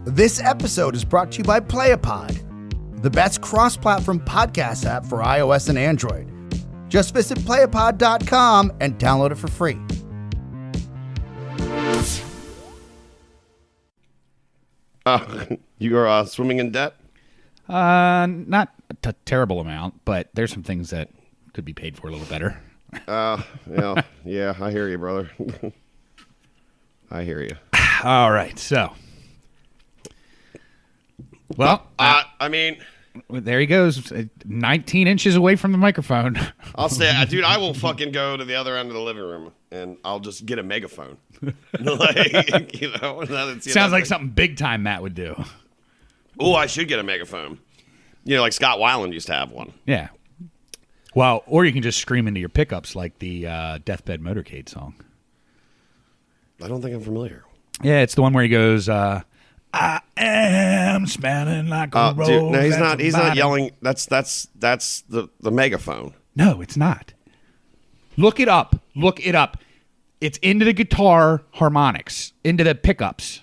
This episode is brought to you by Playapod, the best cross-platform podcast app for iOS and Android. Just visit playapod.com and download it for free. You are swimming in debt? Not a terrible amount, but there's some things that could be paid for a little better. Yeah, I hear you, brother. I hear you. All right, so. Well, I mean, there he goes, 19 inches away from the microphone. I'll say, dude, I will fucking go to the other end of the living room and I'll just get a megaphone. Sounds like something big time Matt would do. Oh, I should get a megaphone. You know, like Scott Weiland used to have one. Yeah. Well, or you can just scream into your pickups like the Deathbed Motorcade song. I don't think I'm familiar. Yeah, it's the one where he goes, I am smelling like a rose. Dude, no, he's not yelling. That's the megaphone. No, it's not. Look it up. It's into the guitar harmonics, into the pickups.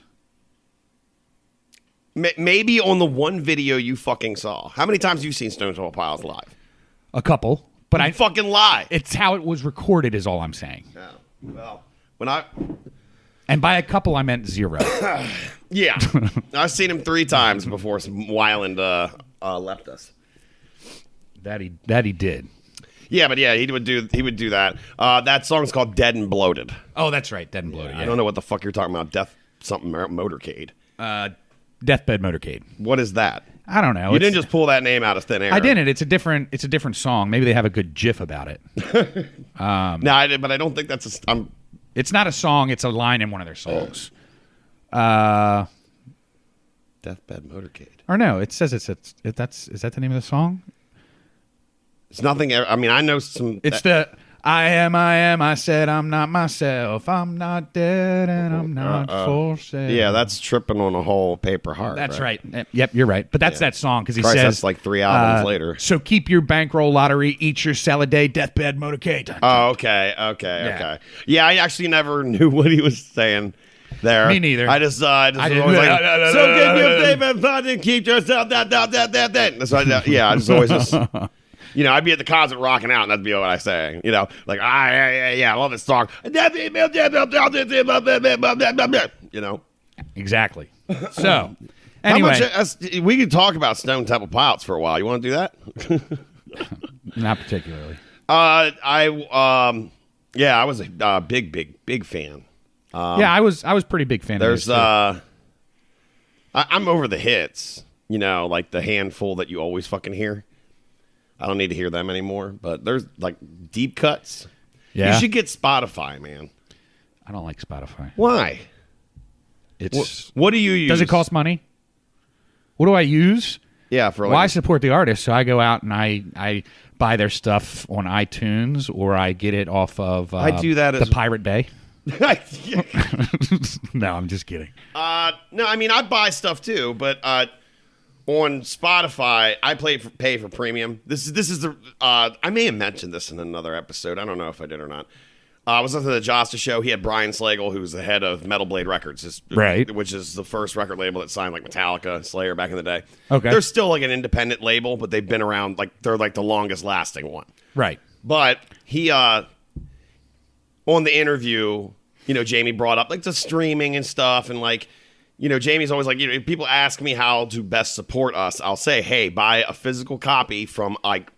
Maybe on the one video you fucking saw. How many times have you seen Stone Temple Pilots live? A couple, but I fucking lie. It's how it was recorded, is all I'm saying. Yeah. Well, and by a couple, I meant zero. Yeah, I've seen him 3 times before Weiland left us. That he did. Yeah, but yeah, he would do that. That song's called "Dead and Bloated." Oh, that's right, Dead and Bloated. Yeah. I don't know what the fuck you're talking about. Death something motorcade. Deathbed Motorcade. What is that? I don't know. You didn't just pull that name out of thin air. I didn't. It's a different song. Maybe they have a good GIF about it. No, I did, but I don't think that's It's not a song. It's a line in one of their songs. Deathbed Motorcade. Or no, it says is that the name of the song? It's nothing. I mean, I know some. It's I am. I said I'm not myself. I'm not dead and I'm not for sale. Yeah, that's Tripping on a Whole Paper Heart. That's right. Yep, you're right. But that's that song because he says that's like 3 albums later. So keep your bankroll lottery, eat your salad day, deathbed motorcade. Oh, okay. Yeah, I actually never knew what he was saying there. Me neither. I just was always like, so can you David and keep yourself that. So yeah, I just always you know, I'd be at the concert rocking out, and that'd be what I say. You know, like, I love this song. You know? Exactly. So, anyway. We could talk about Stone Temple Pilots for a while. You want to do that? Not particularly. I was a big fan. Yeah, I was pretty big fan of theirs, I'm over the hits, you know, like the handful that you always fucking hear. I don't need to hear them anymore, but there's like deep cuts. Yeah. You should get Spotify, man. I don't like Spotify. Why? What do you use? Does it cost money? What do I use? Yeah, I support the artist, so I go out and I buy their stuff on iTunes or I get it off of I do that the Pirate Bay. No, I'm just kidding. No, I mean I buy stuff too, but on Spotify, I pay for premium. This is the I may have mentioned this in another episode. I don't know if I did or not. I was listening to the Josta show. He had Brian Slagle, who was the head of Metal Blade Records, right? Which is the first record label that signed like Metallica, Slayer back in the day. Okay, they're still like an independent label, but they've been around like they're like the longest lasting one. Right. But he on the interview, you know, Jamie brought up like the streaming and stuff, and like. You know, Jamie's always like, you know, if people ask me how to best support us, I'll say, hey, buy a physical copy from, like,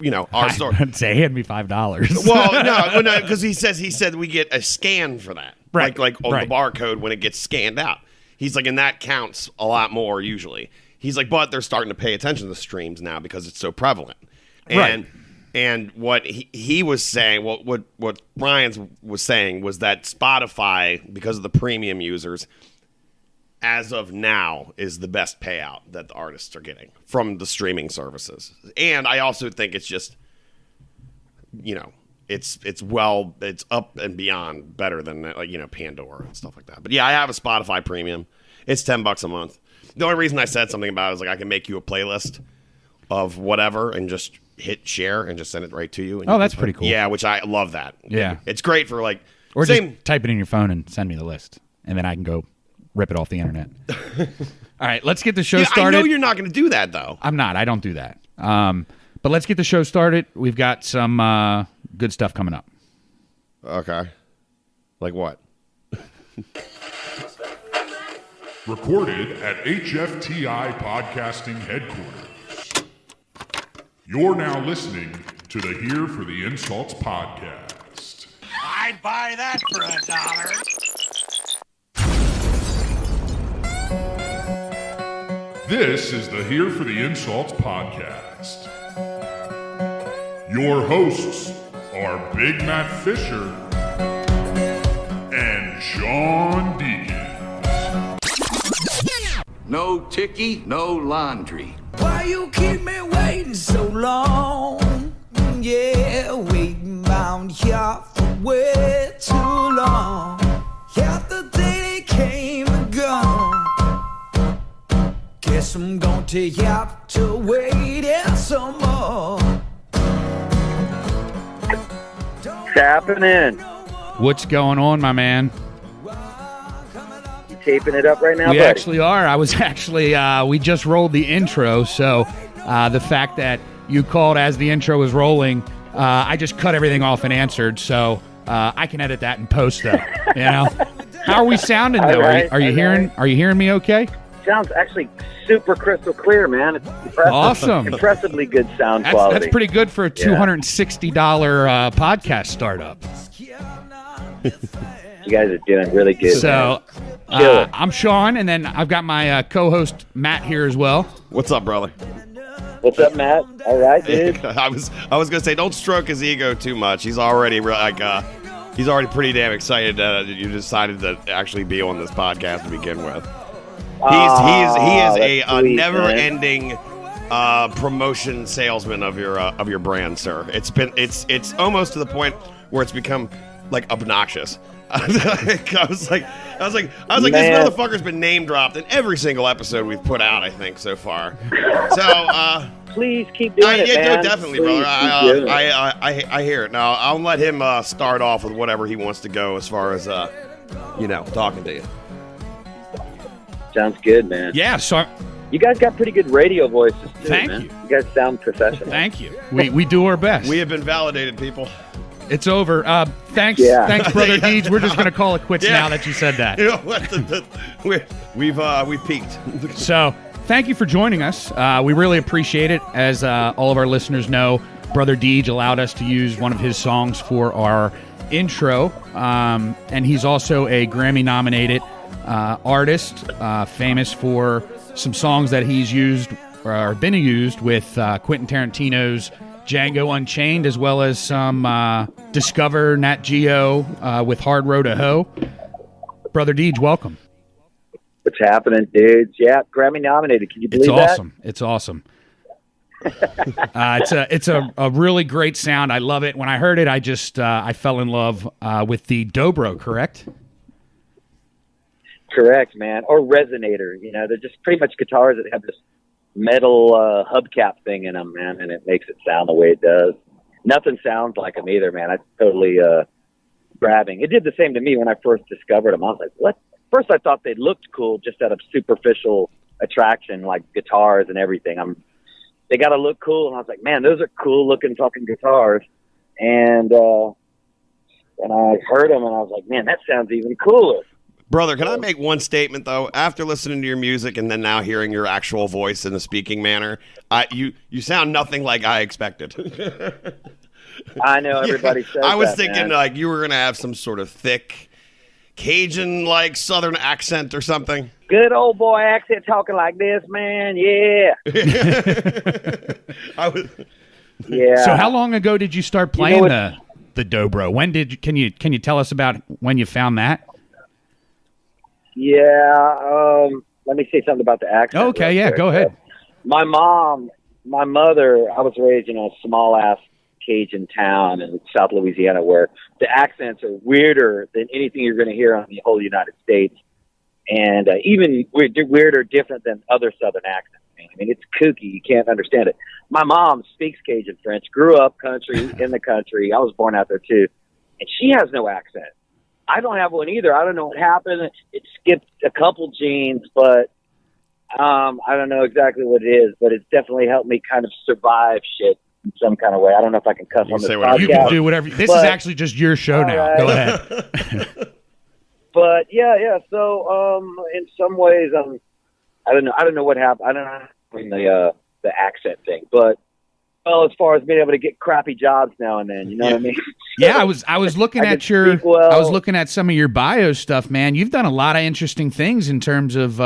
you know, our store. I'd say, hand me $5. Well, no, because he said we get a scan for that. Right. Like on the barcode when it gets scanned out. He's like, and that counts a lot more usually. He's like, but they're starting to pay attention to the streams now because it's so prevalent. And, And what he was saying, what Brian was saying was that Spotify, because of the premium users, as of now, is the best payout that the artists are getting from the streaming services. And I also think it's just, you know, it's up and beyond better than, like, you know, Pandora and stuff like that. But yeah, I have a Spotify premium. It's $10 a month. The only reason I said something about it is like I can make you a playlist of whatever and just hit share and just send it right to you. And that's pretty cool. Yeah, which I love that. Yeah. It's great for like... Or just type it in your phone and send me the list. And then I can go rip it off the internet. All right, let's get the show Yeah, started. I know you're not going to do that, though. I'm not. I don't do that. But let's get the show started. We've got some good stuff coming up. Okay. Like what? Recorded at HFTI Podcasting Headquarters. You're now listening to the Here for the Insults podcast. I'd buy that for $1. This is the Here for the Insults podcast. Your hosts are Big Matt Fisher and Sean Deacon. No ticky, no laundry. Why you keep me waiting so long? Yeah, waiting round here for way too long. Yeah, the day they came and gone. Guess I'm going to have to wait some more. What's happening? What's going on, my man? You taping it up right now, We buddy? actually are. I was actually, we just rolled the intro, so the fact that you called as the intro was rolling, I just cut everything off and answered, so I can edit that and post though. You know, how are we sounding though? All right, Are you all hearing? right. Are you hearing me okay? Sounds actually super crystal clear, man. It's impressive. Awesome. Impressively good sound That's quality. pretty good for a $260 podcast startup. You guys are doing really good. So man. Kill it. I'm Sean, and then I've got my co-host Matt here as well. What's up, brother? What's up, Matt? All right, dude. I was gonna say, don't stroke his ego too much. He's already he's already pretty damn excited that you decided to actually be on this podcast to begin with. He is That's a sweet, never-ending promotion salesman of your brand, sir. It's almost to the point where it's become like obnoxious. I was like, this Man. motherfucker's been name dropped in every single episode we've put out, I think, so far. So, Please keep doing it, yeah, man. no, definitely, Please brother. keep doing it. I hear it. Now, I'll let him start off with whatever he wants to go as far as talking to you. Sounds good, man. Yeah, so You guys got pretty good radio voices, too, Thank man. you. You guys sound professional. thank you. We do our best. We have been validated, people. It's over. Thanks, Yeah. thanks, Brother Dege. We're just going to call it quits now that you said that. You know what? We've peaked. So, thank you for joining us. We really appreciate it. As all of our listeners know, Brother Dege allowed us to use one of his songs for our intro, and he's also a Grammy-nominated artist, famous for some songs that he's used or been used with Quentin Tarantino's Django Unchained, as well as some Discover Nat Geo with Hard Road to Hoe. Brother Dege, welcome. What's happening, dudes? Yeah, Grammy nominated. Can you believe It's that? awesome. It's awesome. It's a really great sound. I love it. When I heard it, I just I fell in love with the dobro. Correct? Correct, man. Or resonator. You know, they're just pretty much guitars that have this metal hubcap thing in them, man, and it makes it sound the way it does. Nothing sounds like them either, man. It's totally grabbing. It did the same to me when I first discovered them. I was like, what? First, I thought they looked cool just out of superficial attraction, like guitars and everything. They got to look cool, and I was like, man, those are cool looking fucking guitars. And I heard them, and I was like, man, that sounds even cooler. Brother, can I make one statement, though? After listening to your music and then now hearing your actual voice in the speaking manner, you sound nothing like I expected. I know everybody says I was that, thinking man. like you were going to have some sort of thick Cajun-like Southern accent or something. Good old boy accent talking like this, man. Yeah. Yeah. So, how long ago did you start playing the dobro? When did you, can you tell us about when you found that? Yeah. Let me say something about the accent. Okay, real yeah, quick. go ahead. My mother, I was raised in a small ass Cajun town in South Louisiana where the accents are weirder than anything you're going to hear on the whole United States. And even weirder, different than other Southern accents. I mean, it's kooky. You can't understand it. My mom speaks Cajun French, grew up in the country. I was born out there too. And she has no accent. I don't have one either. I don't know what happened. It skipped a couple genes, but I don't know exactly what it is, but it's definitely helped me kind of survive shit in some kind of way. I don't know if I can cuss on this podcast. You can do whatever. This is actually just your show now. Right. Go ahead. But yeah. So in some ways, I don't know what happened. I don't know the accent thing, but as far as being able to get crappy jobs now and then, you know what I mean? Yeah, I was looking at I was looking at some of your bio stuff, man. You've done a lot of interesting things in terms of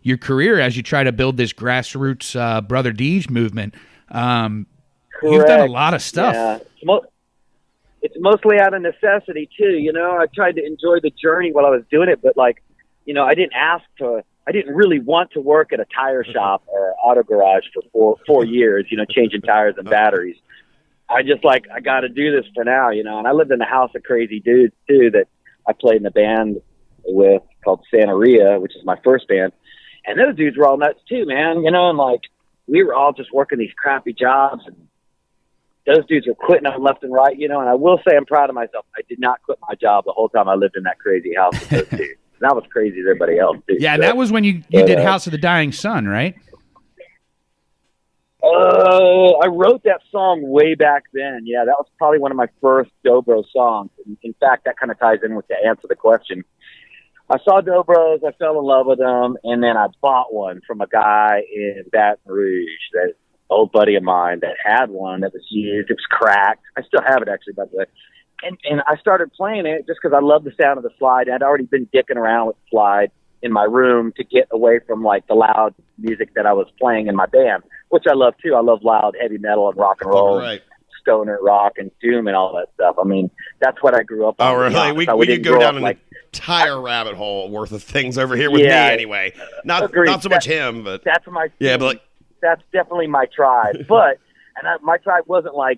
your career as you try to build this grassroots Brother Dege movement. You've done a lot of stuff. Yeah. It's mostly out of necessity too. You know, I tried to enjoy the journey while I was doing it, but I didn't really want to work at a tire shop or auto garage for four years, changing tires and batteries. I just I got to do this for now, and I lived in a house of crazy dudes too that I played in a band with called Santeria, which is my first band. And those dudes were all nuts too, man, and we were all just working these crappy jobs, and those dudes were quitting them left and right, and I will say I'm proud of myself. I did not quit my job the whole time I lived in that crazy house with those dudes. That was crazy as everybody else, too. Yeah, and that was when you did House of the Dying Sun, right? I wrote that song way back then. Yeah, that was probably one of my first Dobro songs. In fact, that kind of ties in with the answer to the question. I saw Dobros, I fell in love with them, and then I bought one from a guy in Baton Rouge, that old buddy of mine that had one that was used. It was cracked. I still have it, actually, by the way. And I started playing it just because I loved the sound of the slide. I'd already been dicking around with the slide in my room to get away from the loud music that I was playing in my band, which I love too. I love loud heavy metal and rock and roll, and stoner rock and doom and all that stuff. I mean, that's what I grew up on. Oh, really? We could go down an entire rabbit hole worth of things over here with me anyway. Not so much him, but that's my that's definitely my tribe. But my tribe wasn't I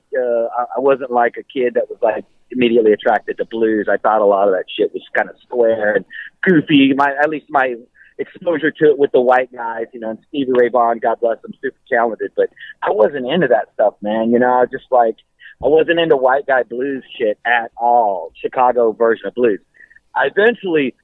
wasn't like a kid that was immediately attracted to blues. I thought a lot of that shit was kind of square and goofy. At least my exposure to it with the white guys, and Stevie Ray Vaughan, God bless him, super talented, but I wasn't into that stuff, man. I was just I wasn't into white guy blues shit at all. Chicago version of blues. I eventually,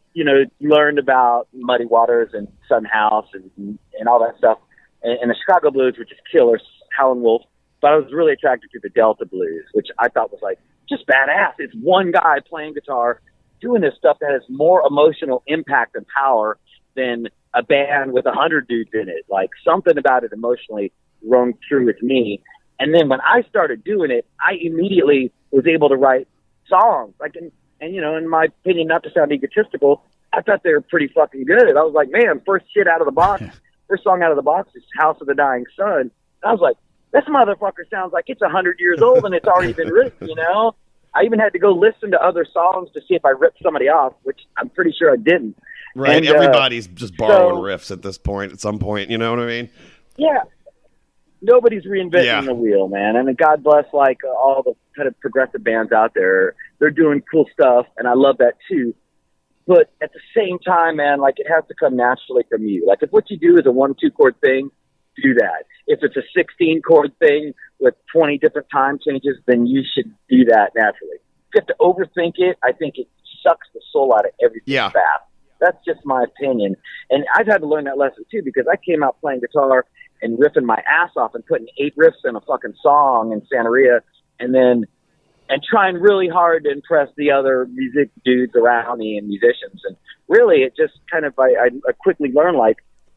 learned about Muddy Waters and Sun House and all that stuff, and the Chicago blues were just killers, Howlin' Wolf. But I was really attracted to the Delta blues, which I thought was just badass. It's one guy playing guitar, doing this stuff that has more emotional impact and power than a band with 100 dudes in it. Something about it emotionally rung true with me. And then when I started doing it, I immediately was able to write songs. And in my opinion, not to sound egotistical, I thought they were pretty fucking good. I was like, man, first song out of the box is House of the Dying Sun. And I was like, this motherfucker sounds like it's 100 years old and it's already been written, I even had to go listen to other songs to see if I ripped somebody off, which I'm pretty sure I didn't. Right. And, everybody's just borrowing riffs at this point, at some point, you know what I mean? Yeah. Nobody's reinventing the wheel, man. And God bless all the kind of progressive bands out there. They're doing cool stuff, and I love that too. But at the same time, man, it has to come naturally from you. If what you do is a 1-2 chord thing, do that. If it's a 16 chord thing with 20 different time changes, then you should do that naturally. If you have to overthink it, I think it sucks the soul out of everything fast. That's just my opinion. And I've had to learn that lesson too, because I came out playing guitar and riffing my ass off and putting 8 riffs in a fucking song in Santeria, and trying really hard to impress the other music dudes around me and musicians. And really, it just kind of, I quickly learned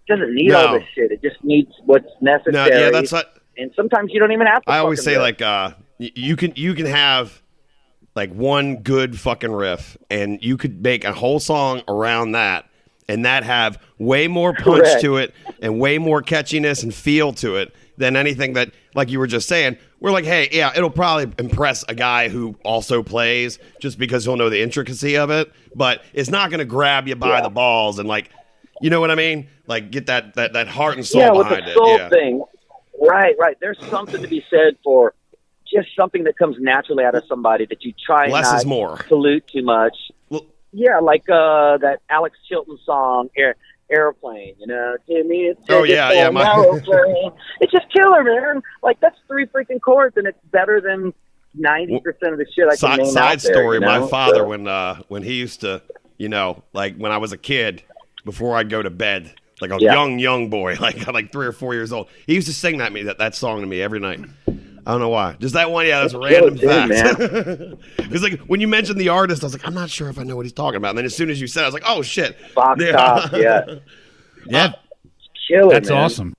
doesn't need all this shit. It just needs what's necessary. No, yeah, that's what, and sometimes you don't even have to. I always say you can have one good fucking riff, and you could make a whole song around that, and that have way more punch to it and way more catchiness and feel to it than anything that, like you were just saying, we're hey, yeah, it'll probably impress a guy who also plays just because he'll know the intricacy of it, but it's not going to grab you by the balls and you know what I mean? Get that heart and soul behind it. Soul thing. Right. There's something to be said for just something that comes naturally out of somebody that you try less not is more. Pollute too much. Well, yeah, that Alex Chilton song, Airplane, give me a ticket airplane. It's just killer, man. That's 3 freaking chords, and it's better than 90% of the shit I can name Side out there, story, you know? my father, So, when he used to, like when I was a kid, before I'd go to bed, like a Yeah. young boy, like 3 or 4 years old, he used to sing that song to me every night. I don't know why. Just that one, that's a random killer tune, fact. Because like when you mentioned the artist, I was like, I'm not sure if I know what he's talking about. And then as soon as you said it, I was like, oh shit. Fox Top, yeah. Yeah, Killer, that's man. awesome.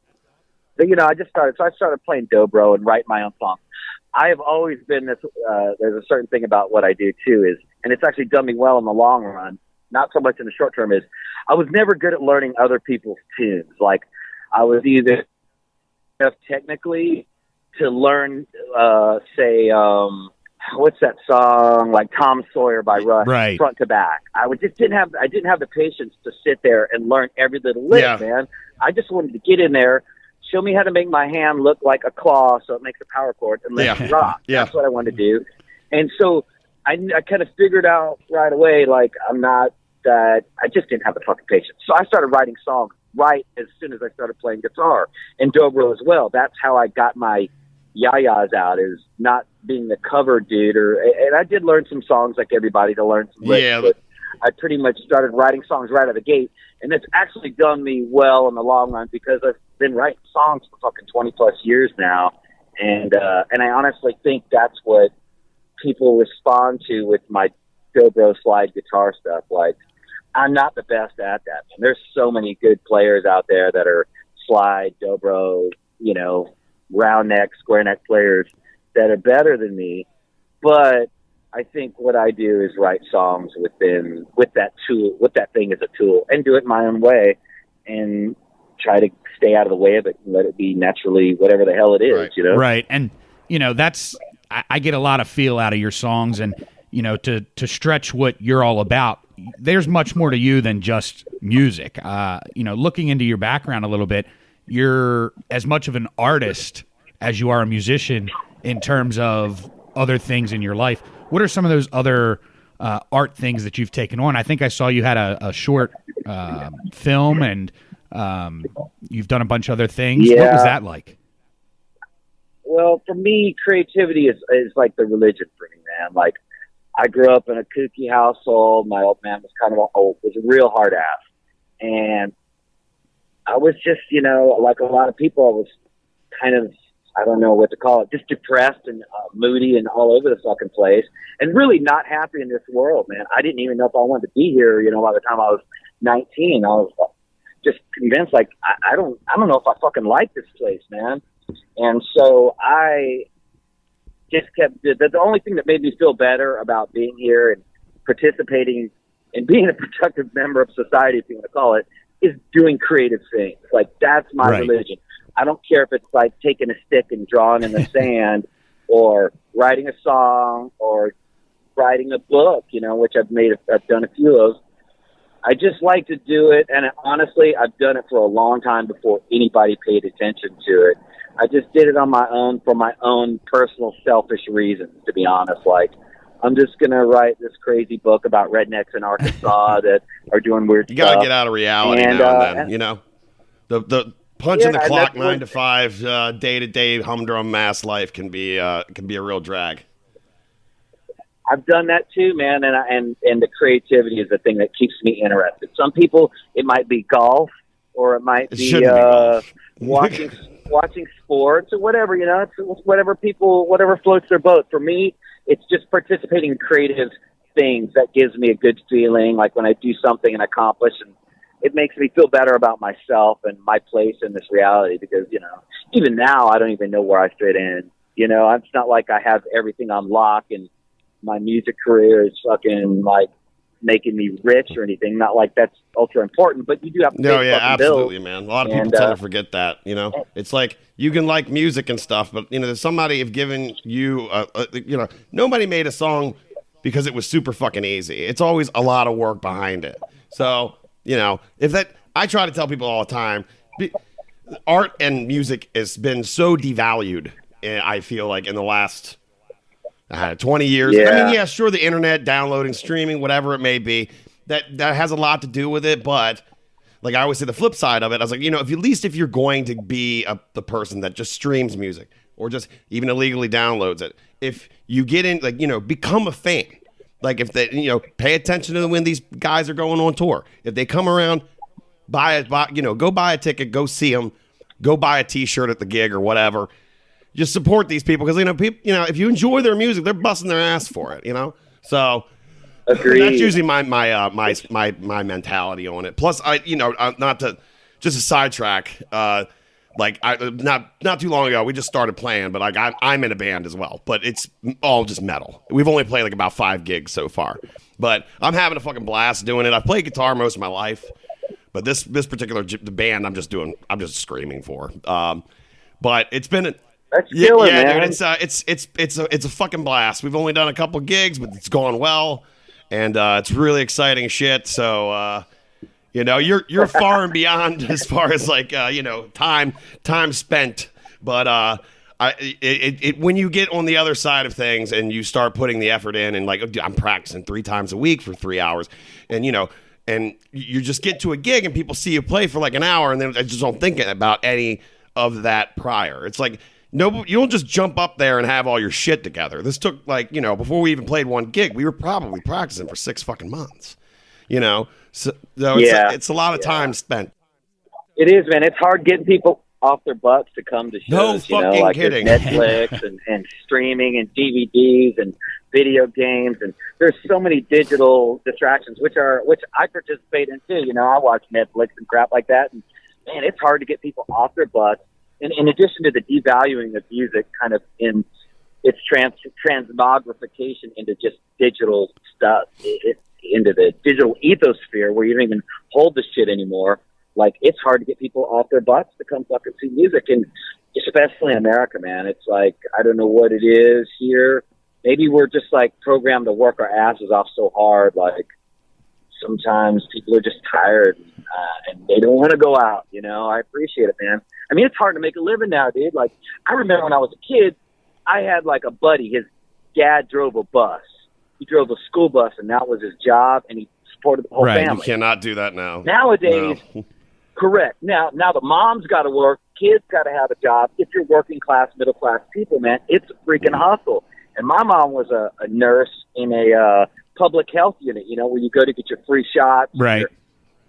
But, I started playing dobro and writing my own songs. I have always been this, there's a certain thing about what I do too and it's actually done me well in the long run, not so much in the short term, is I was never good at learning other people's tunes. Like I was either technically to learn, say, what's that song, like Tom Sawyer by Rush, Right. front to back. I didn't have the patience to sit there and learn every little lick, man. I just wanted to get in there, show me how to make my hand look like a claw so it makes a power chord, and let it rock. Yeah. That's what I wanted to do. And so I kind of figured out right away, like, I just didn't have the fucking patience. So I started writing songs right as soon as I started playing guitar and dobro as well. That's how I got my yayas out, is not being the cover dude. And I did learn some songs like everybody to learn some licks, but I pretty much started writing songs right out of the gate. And it's actually done me well in the long run because I've been writing songs for fucking 20 plus years now. And I honestly think that's what people respond to with my dobro slide guitar stuff. Like, I'm not the best at that. And there's so many good players out there that are slide, dobro, round neck, square neck players that are better than me. But I think what I do is write songs with that thing as a tool, and do it my own way and try to stay out of the way of it and let it be naturally whatever the hell it is, Right. And, that's, I get a lot of feel out of your songs, and, to stretch what you're all about, there's much more to you than just music. Looking into your background a little bit, you're as much of an artist as you are a musician in terms of other things in your life. What are some of those other art things that you've taken on? I think I saw you had a short film, and you've done a bunch of other things. Yeah. What was that like? Well, for me, creativity is like the religion for me, man. Like, I grew up in a kooky household. My old man was was a real hard ass. And I was just, like a lot of people, I was kind of, I don't know what to call it, just depressed and moody and all over the fucking place, and really not happy in this world, man. I didn't even know if I wanted to be here, by the time I was 19. I was just convinced, like, I don't know if I fucking like this place, man. And so I just kept, the only thing that made me feel better about being here and participating and being a productive member of society, if you want to call it, is doing creative things. Like, that's my religion. I don't care if it's like taking a stick and drawing in the sand, or writing a song, or writing a book, which I've done a few of. I just like to do it, and honestly, I've done it for a long time before anybody paid attention to it. I just did it on my own for my own personal selfish reasons, to be honest. Like, I'm just going to write this crazy book about rednecks in Arkansas that are doing weird stuff. You got to get out of reality now and then, The punching the clock 9 to 5, day-to-day humdrum mass life can be a real drag. I've done that too, man, and the creativity is the thing that keeps me interested. Some people, it might be golf, or it might be watching sports, or whatever. It's whatever floats their boat. For me, it's just participating in creative things that gives me a good feeling. Like when I do something and accomplish, and it makes me feel better about myself and my place in this reality. Because even now, I don't even know where I fit in. It's not like I have everything on lock and my music career is fucking like making me rich or anything. Not like that's ultra important, but you do have to pay absolutely, bills. man. A lot of people tend to forget that. It's like you can like music and stuff, but there's somebody have given you, nobody made a song because it was super fucking easy. It's always a lot of work behind it. So I try to tell people all the time, art and music has been so devalued. I feel like in the last 20 years. Yeah. I mean, sure, the internet, downloading, streaming, whatever it may be, that has a lot to do with it. But like I always say, the flip side of it, I was like, if you're going to be the person that just streams music, or just even illegally downloads it, if you get in, like, become a fan. Like, if they, pay attention to when these guys are going on tour. If they come around, go buy a ticket, go see them, go buy a T-shirt at the gig or whatever. Just support these people because people, if you enjoy their music, they're busting their ass for it. So Agreed. that's usually my mentality on it. Plus, not to just a sidetrack. Not too long ago, we just started playing, but I'm in a band as well. But it's all just metal. We've only played like about 5 gigs so far, but I'm having a fucking blast doing it. I've played guitar most of my life, but this particular the band I'm just screaming for. But it's been that's killer, man. Dude, it's a fucking blast. We've only done a couple gigs, but it's gone well, and it's really exciting shit. So. You're far and beyond as far as like time spent, but when you get on the other side of things and you start putting the effort in and like I'm practicing 3 times a week for 3 hours, and and you just get to a gig and people see you play for like an hour and then I just don't think about any of that prior. It's like you don't just jump up there and have all your shit together. This took before we even played one gig, we were probably practicing for 6 fucking months. So it's a lot of time spent. It is, man. It's hard getting people off their butts to come to shows. No fucking like kidding. Netflix and streaming and DVDs and video games, and there's so many digital distractions, which I participate in too. I watch Netflix and crap like that, and man, it's hard to get people off their butts. And in addition to the devaluing of music, kind of in its transmogrification into just digital stuff. Into the digital ethosphere where you don't even hold the shit anymore. Like, it's hard to get people off their butts to come fucking see music, and especially in America, man. It's like, I don't know what it is here. Maybe we're just like programmed to work our asses off so hard. Like, sometimes people are just tired and they don't want to go out. I appreciate it, man. I mean, it's hard to make a living now, dude. Like, I remember when I was a kid, I had like a buddy. His dad drove a bus. He drove a school bus, and that was his job, and he supported the whole family. You cannot do that now. Nowadays, correct. Now the mom's got to work, kids got to have a job. If you're working class, middle class people, man, it's a freaking hustle. And my mom was a nurse in a public health unit, where you go to get your free shots. Right.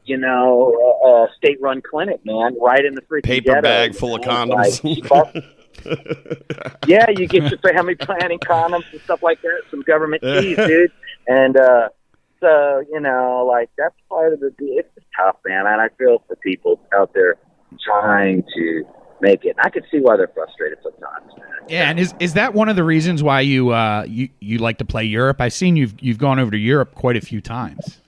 A state-run clinic, man, right in the freaking paper ghetto, bag full of condoms. Yeah, you get your family planning condoms and stuff like that, some government fees, dude. And so, like, that's part of it's just tough, man. And I feel for people out there trying to make it. I could see why they're frustrated sometimes, man. Yeah, and is that one of the reasons why you like to play Europe? I've seen you've gone over to Europe quite a few times.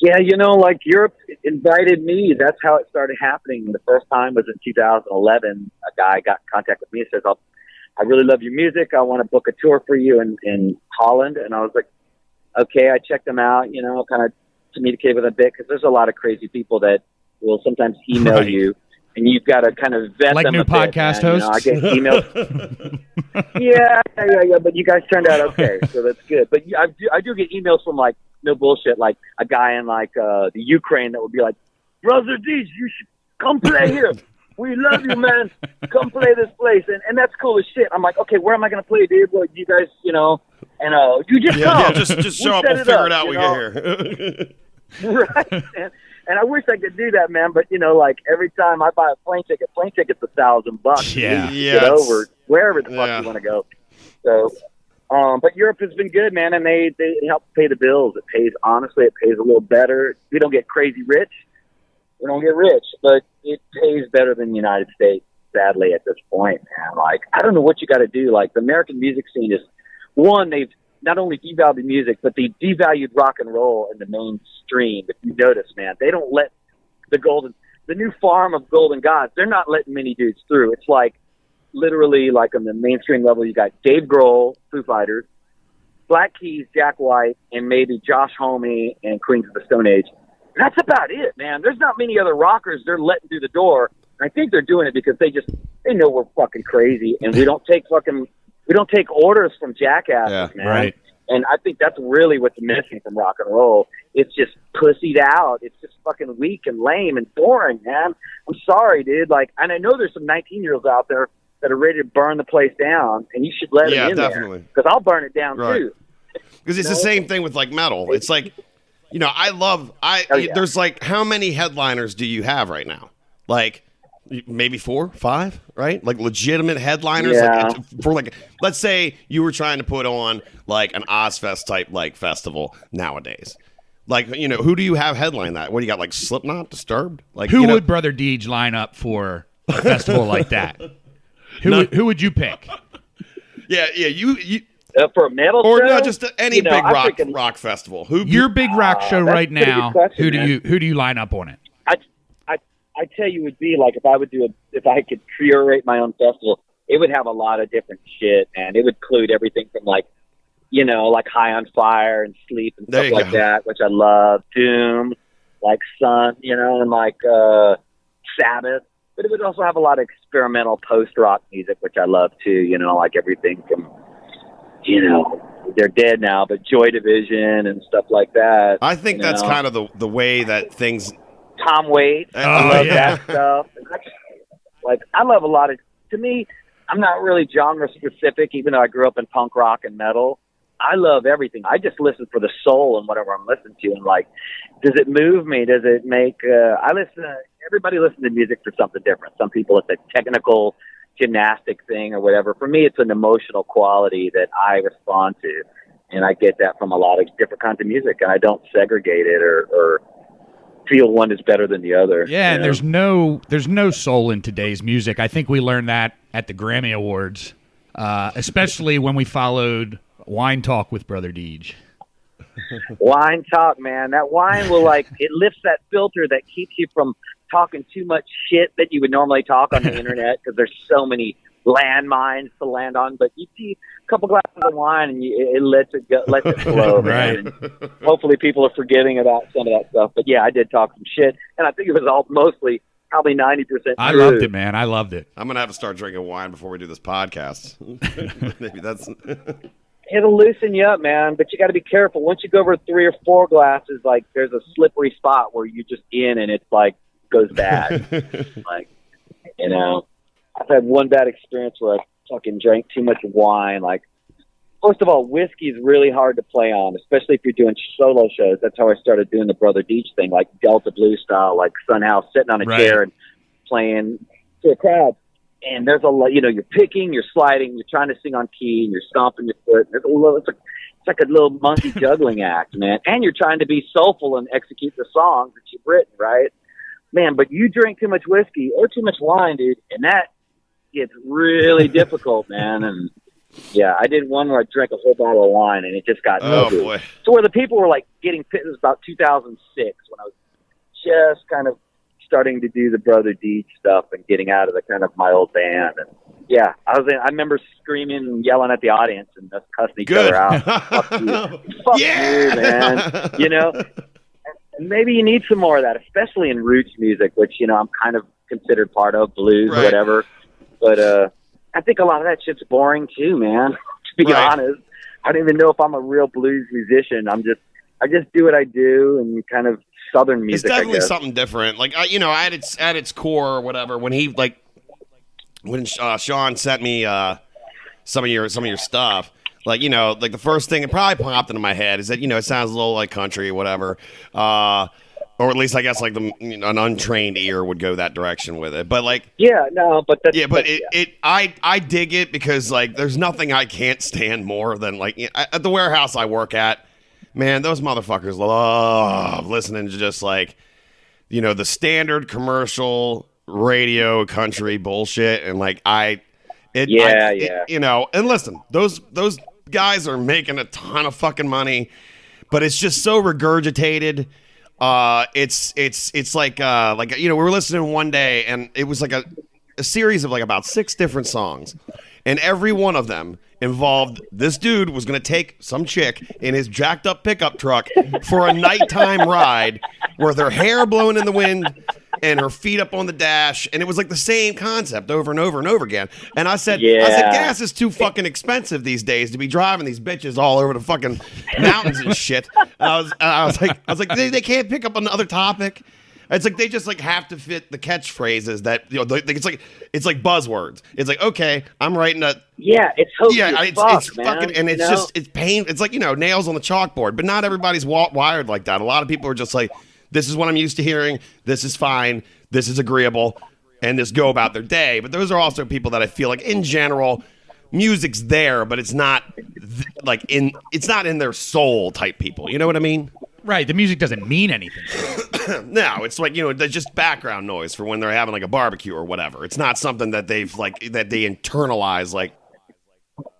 Yeah, like Europe invited me. That's how it started happening. The first time was in 2011. A guy got in contact with me and says, I really love your music. I want to book a tour for you in Holland. And I was like, okay. I checked them out, kind of communicate with them a bit because there's a lot of crazy people that will sometimes email you. And you've got to kind of vet like them new a podcast bit, hosts. I get emails. yeah. But you guys turned out okay, so that's good. But I do get emails from like no bullshit, like a guy in like the Ukraine that would be like, Brother Dege, you should come play here. We love you, man. Come play this place, and that's cool as shit. I'm like, okay, where am I gonna play, dude? Well, you guys, and you just come. Yeah, just show up. We'll figure it out. We get here. Right, man. And I wish I could do that, man. But like every time I buy a plane ticket's $1,000. Yeah, get over wherever the fuck you want to go. So, but Europe has been good, man, and they help pay the bills. It pays a little better. We don't get crazy rich. We don't get rich, but it pays better than the United States. Sadly, at this point, man. Like, I don't know what you got to do. Like, the American music scene is one. They've not only devalued music, but they devalued rock and roll in the mainstream. If you notice, man, they don't let the new farm of golden gods, they're not letting many dudes through. It's like literally like on the mainstream level, you got Dave Grohl, Foo Fighters, Black Keys, Jack White, and maybe Josh Homme and Queens of the Stone Age. That's about it, man. There's not many other rockers they're letting through the door. I think they're doing it because they know we're fucking crazy and we don't take orders from jackasses, man. Right. And I think that's really what's missing from rock and roll. It's just pussied out. It's just fucking weak and lame and boring, man. I'm sorry, dude. Like, and I know there's some 19-year-olds out there that are ready to burn the place down, and you should let them in definitely. because I'll burn it down Right. too. Because it's the same thing with like metal. It's like, you know, there's like, how many headliners do you have right now? Like maybe 4, 5, right? Like legitimate headliners. Yeah. Like, for like, let's say you were trying to put on like an Ozfest type like festival nowadays. Like, you know, who do you have headline that? What do you got? Like Slipknot, Disturbed? Like Who would Brother Dege line up for a festival like that? Who would you pick? Yeah, you For a metal or show? no, just any You know, big I'm thinking- rock festival. Your big rock show that's right a pretty now. good question, Who do you line up on it? I tell you, it would be like if I could curate my own festival, it would have a lot of different shit, man. It would include everything from like, you know, like High on Fire and Sleep and There stuff you like go. that, which I love. Doom, like Sun, you know, and like Sabbath. But it would also have a lot of experimental post-rock music, which I love too. You know, like everything from, you know, they're dead now, but Joy Division and stuff like that. I think you that's know. kind of the way that things. Tom Waits. Oh, I love yeah. that stuff. And I love a lot of. To me, I'm not really genre specific, even though I grew up in punk rock and metal. I love everything. I just listen for the soul and whatever I'm listening to, and like, does it move me? Does it make? I listen. Everybody listens to music for something different. Some people it's a technical gymnastic thing or whatever. For me, it's an emotional quality that I respond to, and I get that from a lot of different kinds of music, and I don't segregate it or feel one is better than the other. Yeah, and you know? there's no soul in today's music. I think we learned that at the Grammy Awards, especially when we followed Wine Talk with Brother Dege. Wine talk, man. That wine will it lifts that filter that keeps you from talking too much shit that you would normally talk on the internet because there's so many landmines to land on. But you see a couple glasses of wine and it lets it go, lets it flow. Right. Man. And hopefully people are forgetting about some of that stuff. But yeah, I did talk some shit, and I think it was all mostly probably 90% true. I loved it, man. I loved it. I'm gonna have to start drinking wine before we do this podcast. Maybe that's. It'll loosen you up, man, but you got to be careful. Once you go over 3 or 4 glasses, like there's a slippery spot where you just in and it's like goes bad. Like, you know, I've had one bad experience where I fucking drank too much wine. Like, first of all, whiskey is really hard to play on, especially if you're doing solo shows. That's how I started doing the Brother Dege thing, like Delta Blues style, like Sunhouse, sitting on a Right. chair and playing to a crowd. And there's a lot, you know, you're picking, you're sliding, you're trying to sing on key, and you're stomping your foot. There's a little, it's like a little monkey juggling act, man. And you're trying to be soulful and execute the songs that you've written, right? Man, but you drink too much whiskey or too much wine, dude, and that gets really difficult, man. And yeah, I did one where I drank a whole bottle of wine, and it just got no good. Boy. So where the people were like getting pissed, it was about 2006 when I was just kind of starting to do the Brother Dege stuff and getting out of the kind of my old band. And yeah, I remember screaming and yelling at the audience and us cussing each Good. other out. Fuck you. Fuck you, man. You know? And maybe you need some more of that, especially in roots music, which, you know, I'm kind of considered part of, blues, Right. whatever. But I think a lot of that shit's boring too, man. To be Right. honest. I don't even know if I'm a real blues musician. I just do what I do and kind of Southern music. It's definitely I guess. something different. Like at its core or whatever. When Sean sent me some of your stuff, like, you know, like the first thing that probably popped into my head is that, you know, it sounds a little like country or whatever, or at least I guess like an untrained ear would go that direction with it. But like, I dig it because like there's nothing I can't stand more than like at the warehouse I work at. Man, those motherfuckers love listening to just like, you know, the standard commercial radio country bullshit, and like you know, and listen, those guys are making a ton of fucking money, but it's just so regurgitated. It's like you know, we were listening one day and it was like a series of like about 6 different songs, and every one of them involved this dude was going to take some chick in his jacked up pickup truck for a nighttime ride with her hair blowing in the wind and her feet up on the dash, and it was like the same concept over and over and over again. And I said, gas is too fucking expensive these days to be driving these bitches all over the fucking mountains and shit. And I was like, they can't pick up another topic. It's like they just like have to fit the catchphrases that it's like buzzwords. It's like, okay, I'm writing a it's hokey yeah, as it's fuck, man, fucking, and it's just it's pain. It's like nails on the chalkboard. But not everybody's wired like that. A lot of people are just like, this is what I'm used to hearing. This is fine. This is agreeable, and just go about their day. But those are also people that I feel like in general, music's there, but it's not it's not in their soul type people. You know what I mean? Right. The music doesn't mean anything. No, it's like, there's just background noise for when they're having like a barbecue or whatever. It's not something that they've that they internalize like.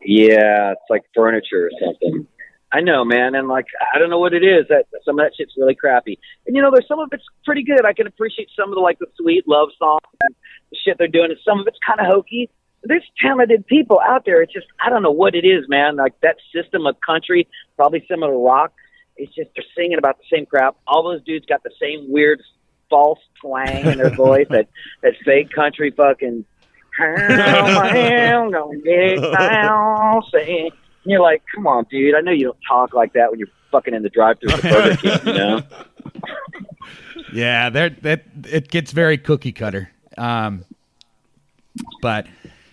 Yeah, it's like furniture or something. I know, man, and like I don't know what it is. That some of that shit's really crappy, and there's some of it's pretty good. I can appreciate some of the sweet love songs and the shit they're doing, and some of it's kind of hokey. There's talented people out there. It's just I don't know what it is, man. Like that system of country, probably similar to rock. It's just they're singing about the same crap. All those dudes got the same weird false twang in their voice, that fake country fucking. I'm gonna get down, saying, and you're like, come on, dude. I know you don't talk like that when you're fucking in the drive-thru at Burger King, Yeah, it gets very cookie cutter. But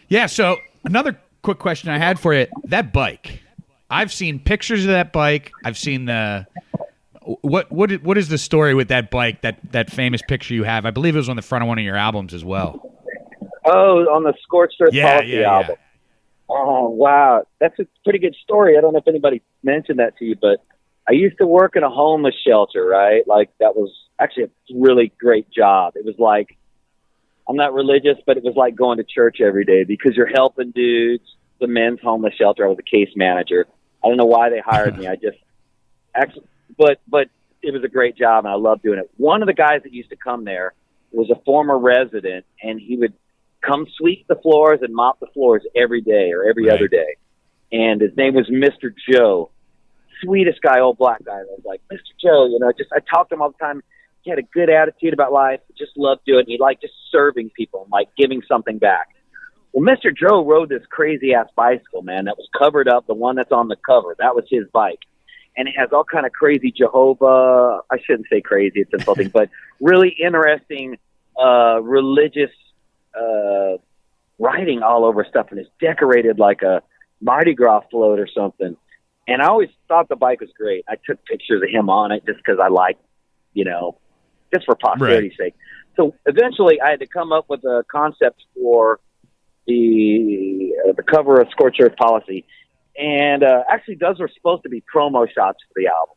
yeah, so another quick question I had for you: that bike. I've seen pictures of that bike. I've seen what is the story with that bike? That famous picture you have. I believe it was on the front of one of your albums as well. Oh, on the Scorched Earth Policy album. Oh, wow. That's a pretty good story. I don't know if anybody mentioned that to you, but I used to work in a homeless shelter, right? Like, that was actually a really great job. It was like, I'm not religious, but it was like going to church every day because you're helping dudes. The men's homeless shelter. I was a case manager. I don't know why they hired me. But it was a great job, and I loved doing it. One of the guys that used to come there was a former resident, and he would come sweep the floors and mop the floors every day or every other day. And his name was Mr. Joe. Sweetest guy, old black guy. I was like, Mr. Joe, I talked to him all the time. He had a good attitude about life. Just loved doing it. He liked just serving people and like giving something back. Well, Mr. Joe rode this crazy-ass bicycle, man, that was covered up, the one that's on the cover. That was his bike. And it has all kind of crazy Jehovah, I shouldn't say crazy, it's insulting, but really interesting religious writing all over stuff, and it's decorated like a Mardi Gras float or something. And I always thought the bike was great. I took pictures of him on it just because I liked, just for posterity's sake. So eventually I had to come up with a concept for the cover of Scorched Earth Policy. And actually those were supposed to be promo shots for the album,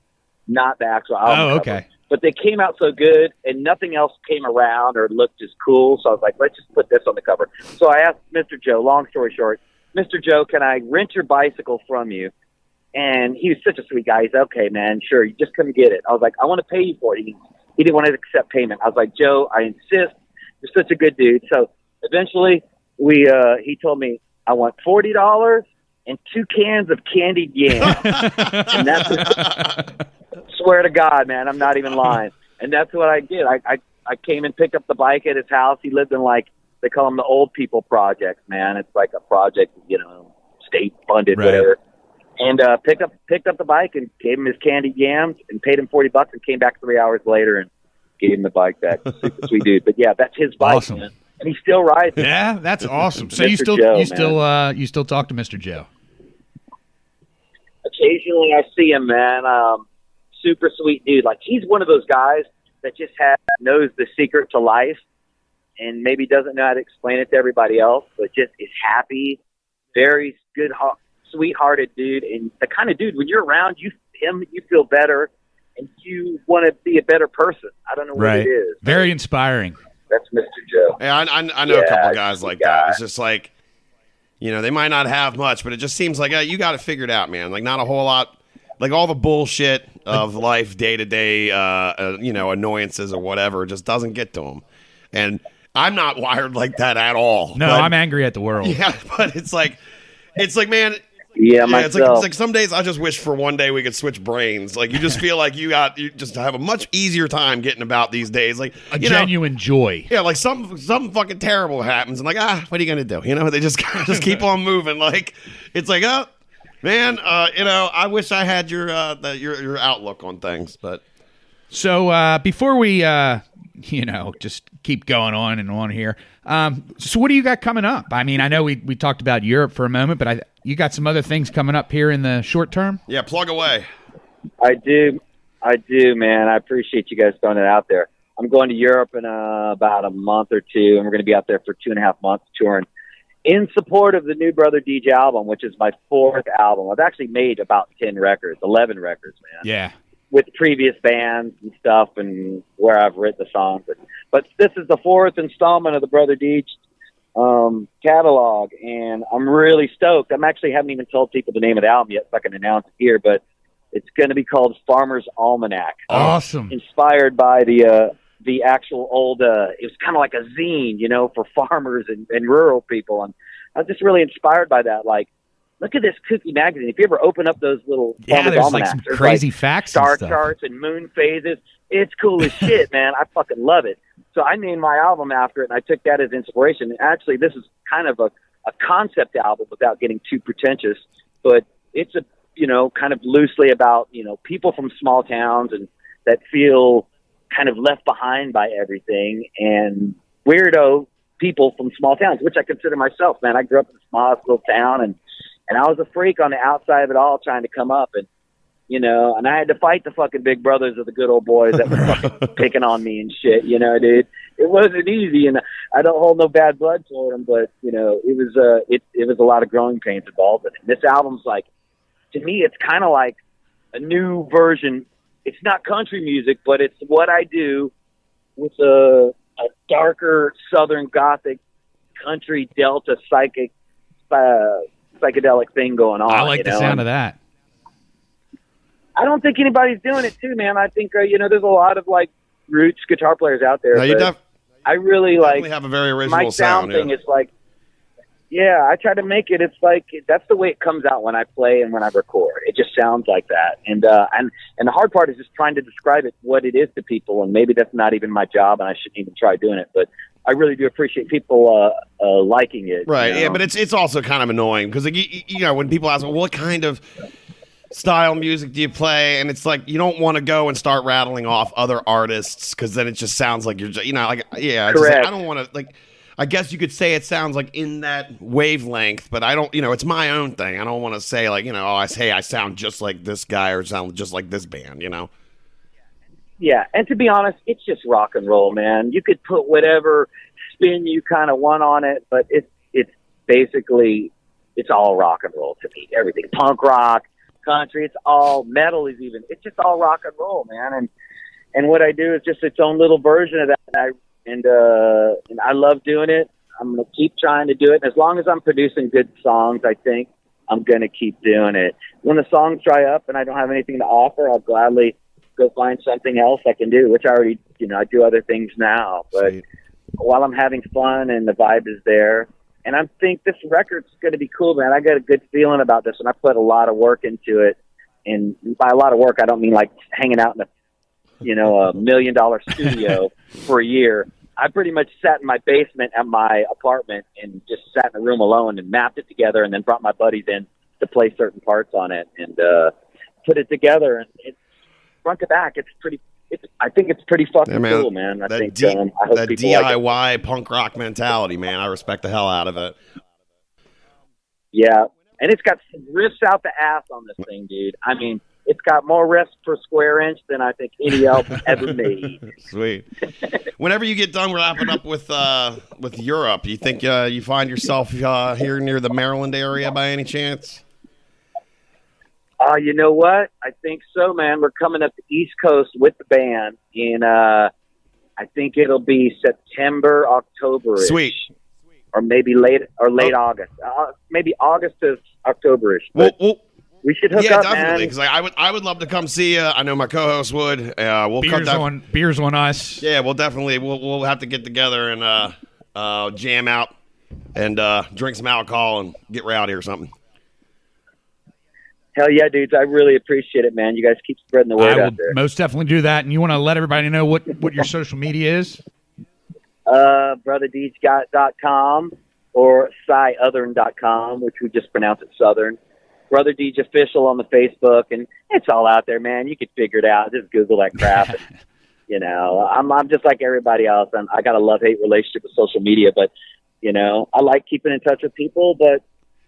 not the actual album cover. Okay. But they came out so good, and nothing else came around or looked as cool. So I was like, let's just put this on the cover. So I asked Mr. Joe, long story short, Mr. Joe, can I rent your bicycle from you? And he was such a sweet guy. He's like, okay, man, sure. You just come get it. I was like, I want to pay you for it. He didn't want to accept payment. I was like, Joe, I insist. You're such a good dude. So eventually he told me, I want $40 and 2 cans of candied yams. And that's swear to God, man, I'm not even lying. And that's what I did. I came and picked up the bike at his house. He lived in they call them the old people projects, man. It's like a project, state funded, whatever. And picked up the bike and gave him his candied yams and paid him $40 and came back 3 hours later and gave him the bike back. Super sweet dude. But yeah, that's his bike, awesome. Man. And he still rides it. Yeah, that's awesome. So you still talk to Mr. Joe? Occasionally I see him, man. Super sweet dude. Like, he's one of those guys that just knows the secret to life and maybe doesn't know how to explain it to everybody else, but just is happy, very good, sweethearted dude, and the kind of dude when you're around you feel better and you want to be a better person. I don't know what it is. Very inspiring. That's Mr. Joe. Yeah, I know a couple guys like that. It's just like, they might not have much, but it just seems like you got it figured out, man. Like, not a whole lot. Like, all the bullshit of life, day-to-day, annoyances or whatever just doesn't get to them. And I'm not wired like that at all. No, but, I'm angry at the world. Yeah, but it's like, man. Yeah, it's like some days I just wish for one day we could switch brains. Like, you just feel like you just have a much easier time getting about these days. Like a genuine joy. Yeah, like something fucking terrible happens and like, what are you gonna do? They just keep on moving. Like, it's like, oh man, I wish I had your outlook on things. But so before we just keep going on and on here. So what do you got coming up? I mean, I know we talked about Europe for a moment, but you got some other things coming up here in the short term? Yeah, plug away. I do, man. I appreciate you guys throwing it out there. I'm going to Europe in about a month or two, and we're going to be out there for 2.5 months touring in support of the new Brother Dege album, which is my 4th album. I've actually made about 11 records, man. Yeah. With previous bands and stuff and where I've written the songs. But this is the 4th installment of the Brother Dege catalog, and I'm really stoked. I actually haven't even told people the name of the album yet, so I can announce it here, but it's going to be called Farmer's Almanac. Awesome. Inspired by the actual old, it was kind of like a zine, for farmers and rural people. And I was just really inspired by that. Like, look at this kooky magazine. If you ever open up those little Farmer's there's Almanacs, some there's crazy facts and star stuff. charts and moon phases. It's cool as shit, man. I fucking love it. So I named my album after it, and I took that as inspiration. And actually, this is kind of a concept album without getting too pretentious, but it's kind of loosely about, people from small towns and that feel kind of left behind by everything, and weirdo people from small towns, which I consider myself, man. I grew up in a small little town, and I was a freak on the outside of it all, trying to come up, and and I had to fight the fucking big brothers of the good old boys that were fucking picking on me and shit, dude. It wasn't easy, and I don't hold no bad blood for them, but it was a lot of growing pains involved in it. And this album's like, to me, it's kind of like a new version. It's not country music, but it's what I do with a darker Southern Gothic country Delta psychedelic thing going on. I like the sound of that. I don't think anybody's doing it too, man. I think, there's a lot of like roots guitar players out there. No, you I really definitely have a very original my sound thing. Yeah. Is like, I try to make it. It's like that's the way it comes out when I play and when I record. It just sounds like that. And the hard part is just trying to describe it, what it is to people. And maybe that's not even my job, and I shouldn't even try doing it. But I really do appreciate people liking it. Right. Yeah, but it's also kind of annoying because when people ask, well, what kind of style music do you play? And it's like you don't want to go and start rattling off other artists because then it just sounds like you're just, it's just like, I don't want to like. I guess you could say it sounds like in that wavelength, but I don't, it's my own thing. I don't want to say like, I sound just like this guy or sound just like this band, Yeah, and to be honest, it's just rock and roll, man. You could put whatever spin you kind of want on it, but it's basically, it's all rock and roll to me. Everything, punk rock, country, it's all metal it's just all rock and roll, man. And what I do is just its own little version of that. And I love doing it. I'm going to keep trying to do it. And as long as I'm producing good songs, I think I'm going to keep doing it. When the songs dry up and I don't have anything to offer, I'll gladly go find something else I can do, which I already, I do other things now. But while I'm having fun and the vibe is there, and I think this record's going to be cool, man. I got a good feeling about this, and I put a lot of work into it. And by a lot of work, I don't mean like hanging out in a $1 million studio for a year. I pretty much sat in my basement at my apartment and just sat in a room alone and mapped it together, and then brought my buddies in to play certain parts on it and put it together. And it's front to back. I think it's pretty fucking cool, man. I think I hope that people DIY like punk rock mentality, man. I respect the hell out of it. Yeah, and it's got some riffs out the ass on this thing, dude. I mean, it's got more riffs per square inch than I think any album ever made. Sweet. Whenever you get done wrapping up with Europe, you think you find yourself here near the Maryland area by any chance? You know what? I think so, man. We're coming up the East Coast with the band, and I think it'll be September, October-ish. Sweet. Or maybe late August. Maybe August to October-ish. But we should hook up, definitely, man. because I would love to come see you. I know my co-host would. We'll Beers on us. Yeah, we'll definitely we'll have to get together and jam out and drink some alcohol and get rowdy or something. Hell yeah, dudes. I really appreciate it, man. You guys keep spreading the word I will out there. most definitely do that. And you want to let everybody know what your social media is? BrotherDege.com or SciOthern.com, which we just pronounce it Southern. Brother Dege Official on the Facebook, and it's all out there, man. You can figure it out. Just Google that crap. You know, I'm just like everybody else. I got a love-hate relationship with social media, but, you know, I like keeping in touch with people, but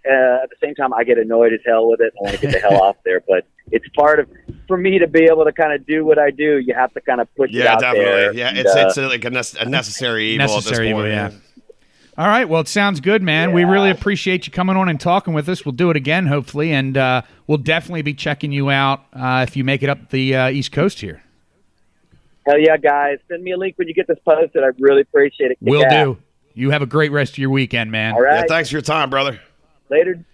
at the same time, I get annoyed as hell with it. I want to get the hell off there, but it's for me to be able to kind of do what I do, you have to kind of push it out there. Yeah, and, it's like a necessary evil at this point. Yeah. All right, well, it sounds good, man. We really appreciate you coming on and talking with us. We'll do it again, hopefully, and we'll definitely be checking you out if you make it up the East Coast here. Hell yeah, guys. Send me a link when you get this posted. I really appreciate it. Will do. You have a great rest of your weekend, man. All right. Yeah, thanks for your time, brother. Later.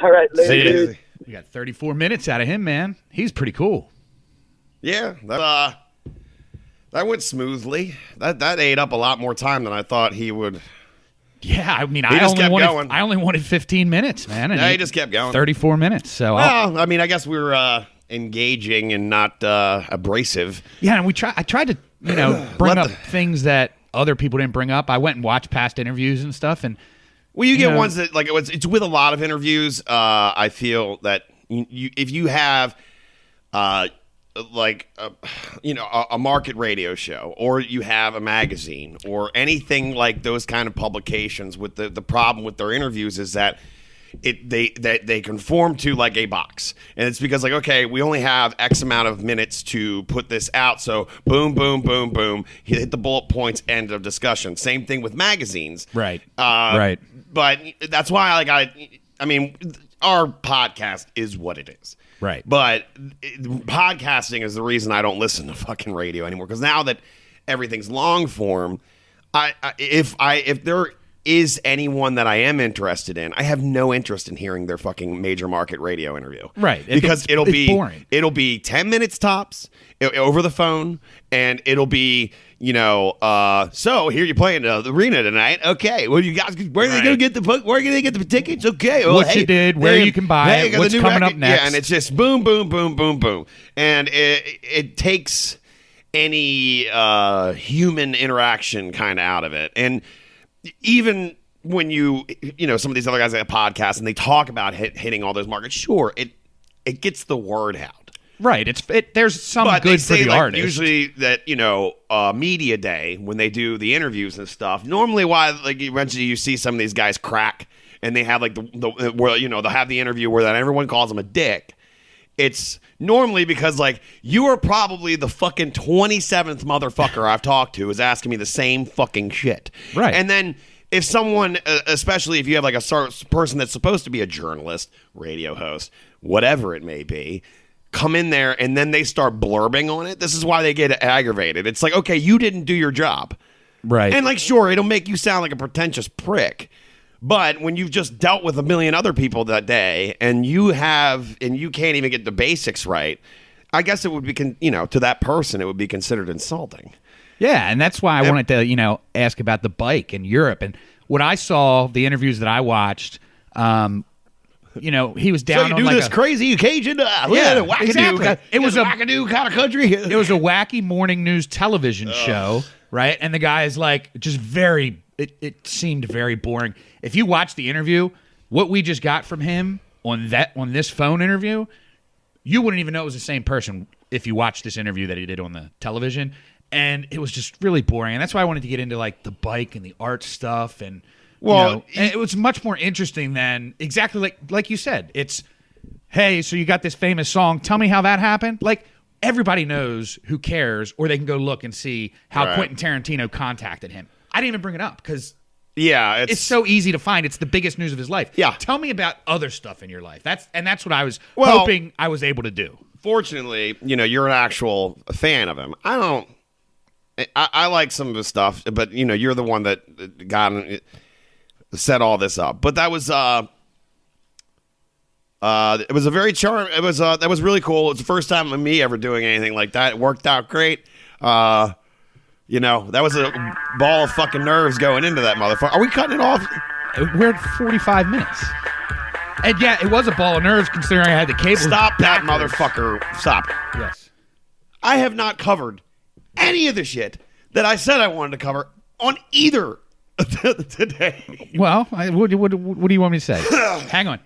All right, later, See you. dude. We got 34 minutes out of him, man. He's pretty cool. Yeah, that went smoothly. That ate up a lot more time than I thought he would. Yeah, I mean, He just kept going. I only wanted 15 minutes, man. And Yeah, he just kept going. 34 minutes. So, Well, I mean, I guess we were engaging and not abrasive. yeah, and I tried to, bring up things that other people didn't bring up. I went and watched past interviews and stuff, and Well, you get ones that it's with a lot of interviews. I feel that if you have a market radio show, or you have a magazine, or anything like those kind of publications, with the problem with their interviews is that they conform to like a box, and it's because like, okay, we only have X amount of minutes to put this out, so boom, boom, boom, boom, hit the bullet points, end of discussion. Same thing with magazines, right. But that's why I mean, our podcast is what it is. Right. But podcasting is the reason I don't listen to fucking radio anymore. Because now that everything's long form, if there is anyone that I am interested in, I have no interest in hearing their fucking major market radio interview. Right. Because it'll be boring. It'll be 10 minutes tops over the phone, and it'll be, so here you're playing the arena tonight. Okay, well, you guys, where are they going to get where are they get the tickets? Okay, well, What you did, where you can buy it, I got what's the new coming up record. next. Yeah, and it's just boom, boom, boom, boom, boom, and it takes any human interaction kind of out of it. And even when some of these other guys have podcasts and they talk about hitting all those markets, sure, it gets the word out. Right. There's some But good they say, for the like, artist. usually that, media day, when they do the interviews and stuff, normally eventually you see some of these guys crack, and they have like they'll have the interview where that everyone calls them a dick. It's normally because like, you are probably the fucking 27th motherfucker I've talked to is asking me the same fucking shit. Right. And then if someone, especially if you have like a person that's supposed to be a journalist, radio host, whatever it may be, come in there and then they start blurbing on it, this is why they get aggravated. It's like, okay, you didn't do your job. Right. And like, sure, it'll make you sound like a pretentious prick. But when you've just dealt with a million other people that day, and you can't even get the basics right, I guess it would be, to that person, it would be considered insulting. Yeah, and that's why I wanted to, ask about the bike in Europe. And what I saw, the interviews that I watched, he was down so you on do like this crazy Cajun, wackadoo, exactly. It was a wackadoo kind of country. It was a wacky morning news television show, right? And the guy is like just it seemed very boring. If you watch the interview, what we just got from him on this phone interview, you wouldn't even know it was the same person if you watched this interview that he did on the television. And it was just really boring. And that's why I wanted to get into like the bike and the art stuff, and and it was much more interesting than exactly like you said. It's, hey, so you got this famous song. Tell me how that happened. Like, everybody knows, who cares, or they can go look and see how Quentin Tarantino contacted him. I didn't even bring it up because it's so easy to find. It's the biggest news of his life. Yeah. Tell me about other stuff in your life. That's what I was hoping I was able to do. Fortunately, you're an actual fan of him. I like some of his stuff, but you're the one that set all this up. But that was it was a very that was really cool. It's the first time of me ever doing anything like that. It worked out great. That was a ball of fucking nerves going into that motherfucker. Are we cutting it off? We're at 45 minutes. And yeah, it was a ball of nerves considering I had the cable. Stop that motherfucker. Stop. Yes. I have not covered any of the shit that I said I wanted to cover on either today. Well, what do you want me to say? Hang on.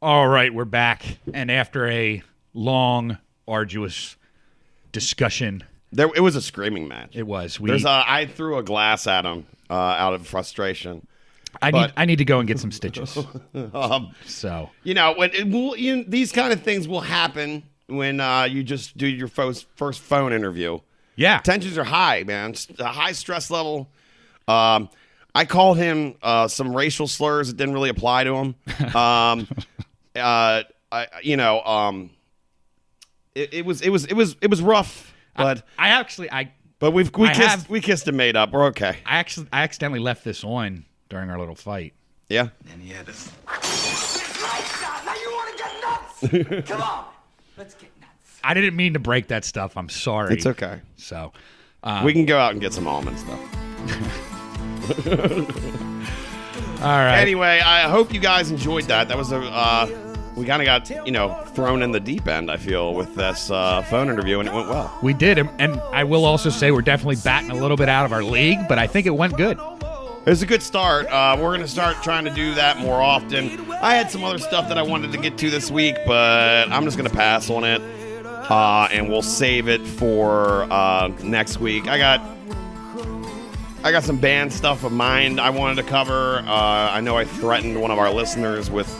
All right, we're back. And after a long arduous discussion. It was a screaming match. It was. I threw a glass at him out of frustration. I need to go and get some stitches. So these kind of things will happen when you just do your first phone interview. Yeah, tensions are high, man. It's a high stress level. I called him some racial slurs that didn't really apply to him. It was rough, but we kissed and made up. We're okay. I accidentally left this on during our little fight. Yeah. And he had this. Now you want to get nuts? Come on, let's get nuts. I didn't mean to break that stuff. I'm sorry. It's okay. So we can go out and get some almond stuff. All right. Anyway, I hope you guys enjoyed that. That was we kind of got thrown in the deep end, I feel, with this phone interview, and it went well. We did, and I will also say we're definitely batting a little bit out of our league, but I think it went good. It was a good start. We're going to start trying to do that more often. I had some other stuff that I wanted to get to this week, but I'm just going to pass on it, and we'll save it for next week. I got some band stuff of mine I wanted to cover. I know I threatened one of our listeners with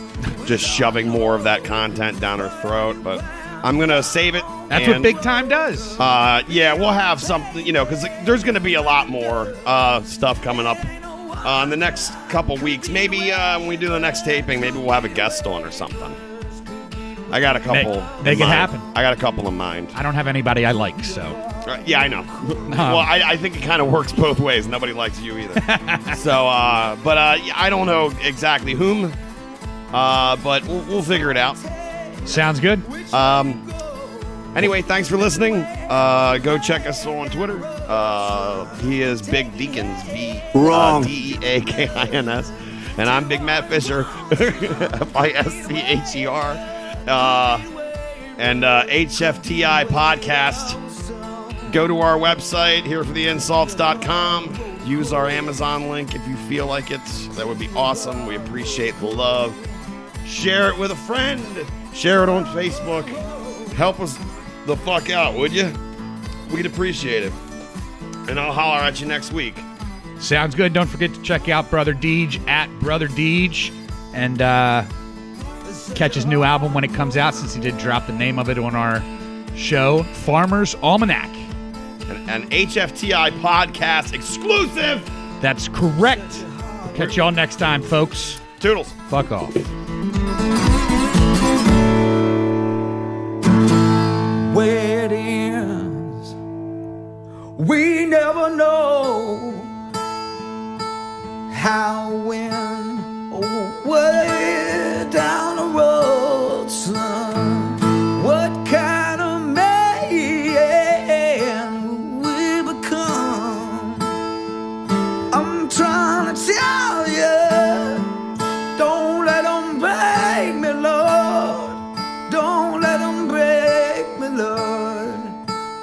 just shoving more of that content down her throat, but I'm going to save it. That's what Big Time does. Yeah, we'll have something, because there's going to be a lot more stuff coming up in the next couple weeks. Maybe when we do the next taping, maybe we'll have a guest on or something. I got a couple. Make it happen. I got a couple in mind. I don't have anybody I like, so. Yeah, I know. Well, I think it kind of works both ways. Nobody likes you either. So, but I don't know exactly whom, but we'll figure it out. Sounds good. Anyway, thanks for listening. Go check us on Twitter. He is Big Deakins, Wrong. Deakins, and I'm Big Matt Fisher, Fischer, and HFTI Podcast. Go to our website, herefortheinsults.com. Use our Amazon link if you feel like it. That would be awesome. We appreciate the love. Share it with a friend. Share it on Facebook. Help us the fuck out, would you? We'd appreciate it. And I'll holler at you next week. Sounds good. Don't forget to check out Brother Dege at Brother Dege and catch his new album when it comes out, since he did drop the name of it on our show, Farmer's Almanac. An HFTI podcast exclusive. That's correct. We'll catch y'all next time, folks. Toodles. Fuck off. Where it ends, we never know how, when, or way down the road, son. What kind of man will we become? I'm trying to tell you, don't let them break me, Lord. Don't let them break me, Lord.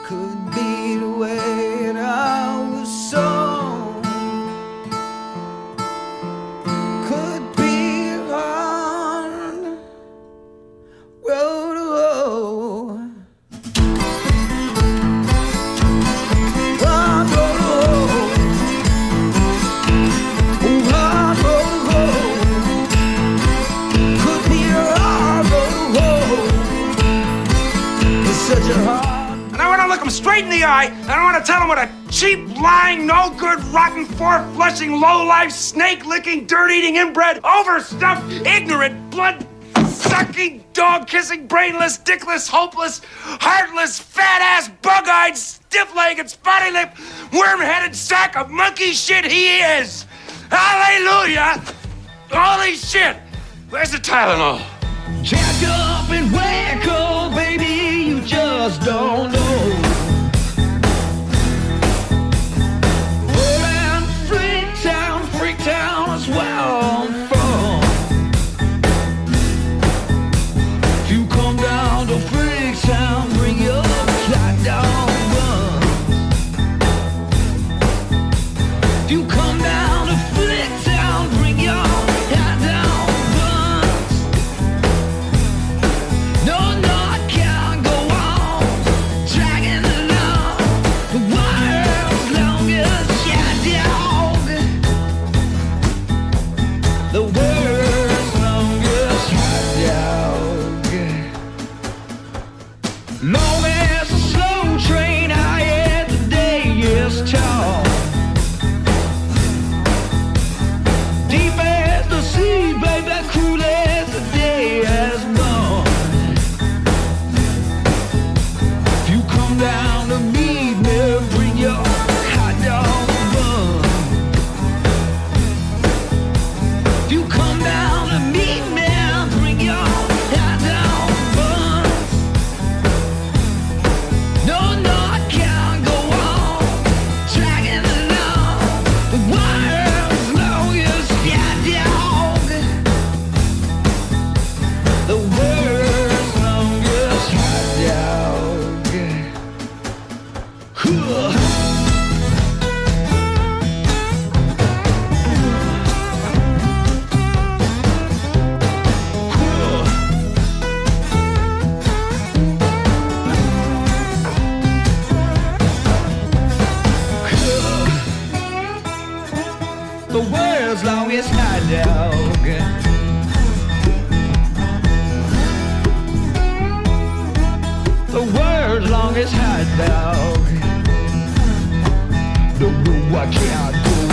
Could be the way that I was sown. Could be on road to road. Hard road to road. Oh, hard road to road. Could be a hard road to road. It's such a hard. And I want to look him straight in the eye, and I want to tell him what a cheap, lying, no-good, rotten, four-flushing, low-life, snake-licking, dirt-eating, inbred, overstuffed, ignorant, blood-sucking, dog-kissing, brainless, dickless, hopeless, heartless, fat-ass, bug-eyed, stiff-legged, spotty-lipped, worm-headed sack of monkey shit he is. Hallelujah! Holy shit! Where's the Tylenol? Jack up and wake up, baby, you just don't know. Well, Freaktown is where I'm from. If you come down to Freaktown, bring your cat down, run. If you come down to Freaktown, bring your cat down, run. No, I can't go on. come down to meet me, bring your hot dog bun. If you come down to meet me, bring your hot dog bun. No, I can't go on dragging along the world's longest hot dog. The world's longest hot dog. The world's longest hot dog. The world's longest hot dog. No, I can't go